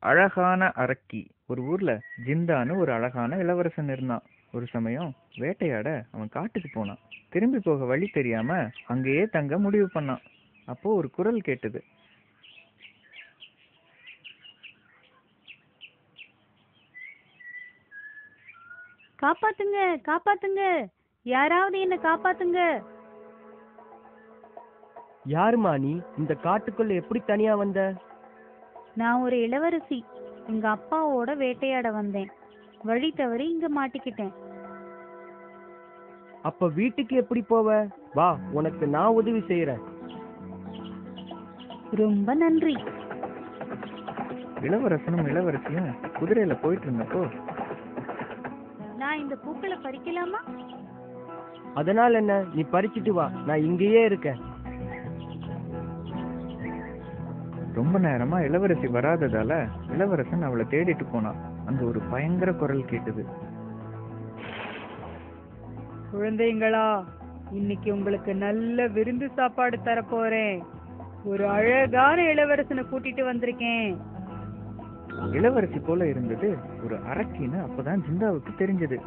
அழகான அரக்கி. ஒரு ஊர்ல ஜிந்தான்னு ஒரு அழகான இளவரசன் இருந்தான். ஒரு சமயம் வேட்டையாட அவன் காட்டுக்கு போனான். திரும்பி போக வழி தெரியாம அங்கேயே தங்க முடிவு பண்ணான். அப்போ ஒரு குரல் கேட்டது. காப்பாத்துங்க, காப்பாத்துங்க, யாராவது என்ன காப்பாத்துங்க. யாருமா நீ? இந்த காட்டுக்குள்ள எப்படி தனியா வந்த? நான் ஒரு இளவரசி. எங்க அப்பாவோட வேட்டையாட வந்தேன். வழி தவறி இங்க மாட்டிக்கிட்டேன். அப்ப வீட்டுக்கு எப்படி போவ? வா, உனக்கு நான் உதவி செய்யறேன். ரொம்ப நன்றி. இளவரசனும் இளவரசியும் குதிரையில போயிட்டு இருந்தப்போ, நான் இந்த பூக்களை பறிக்கலாமா? அதனால என்ன, நீ பறிச்சிட்டு வா, நான் இங்கேயே இருக்கேன். ரொம்ப நேரமா இளவரசி வராததால இளவரசன் அவளை தேடிட்டு போனான். அங்க ஒரு பயங்கர குரல் கேட்டது. குழந்தைங்களா, இன்னைக்கு உங்களுக்கு நல்ல விருந்து சாப்பாடு தரப்போறேன். ஒரு அழகான இளவரசனை கூட்டிட்டு வந்திருக்கேன். இளவரசி போல இருந்தது ஒரு அரக்கின்னு அப்பதான் ஜிந்தாவுக்கு தெரிஞ்சது.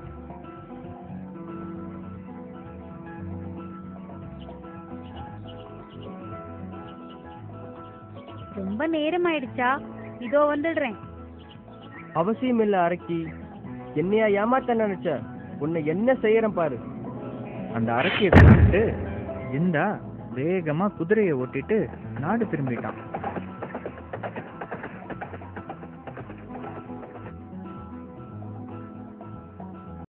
ரொம்ப நேரம் ஆயிடுச்சா? இதோ வந்துடுறேன். அவசியம் இல்ல அரக்கி, என்னையா ஏமாத்த நினைச்ச? உன்னை என்ன செய்யறேன் பாரு. அந்த அரக்கியை கூட்டிட்டு ஜிந்தா வேகமா குதிரையை ஓட்டிட்டு நாடு திரும்பிட்டான்.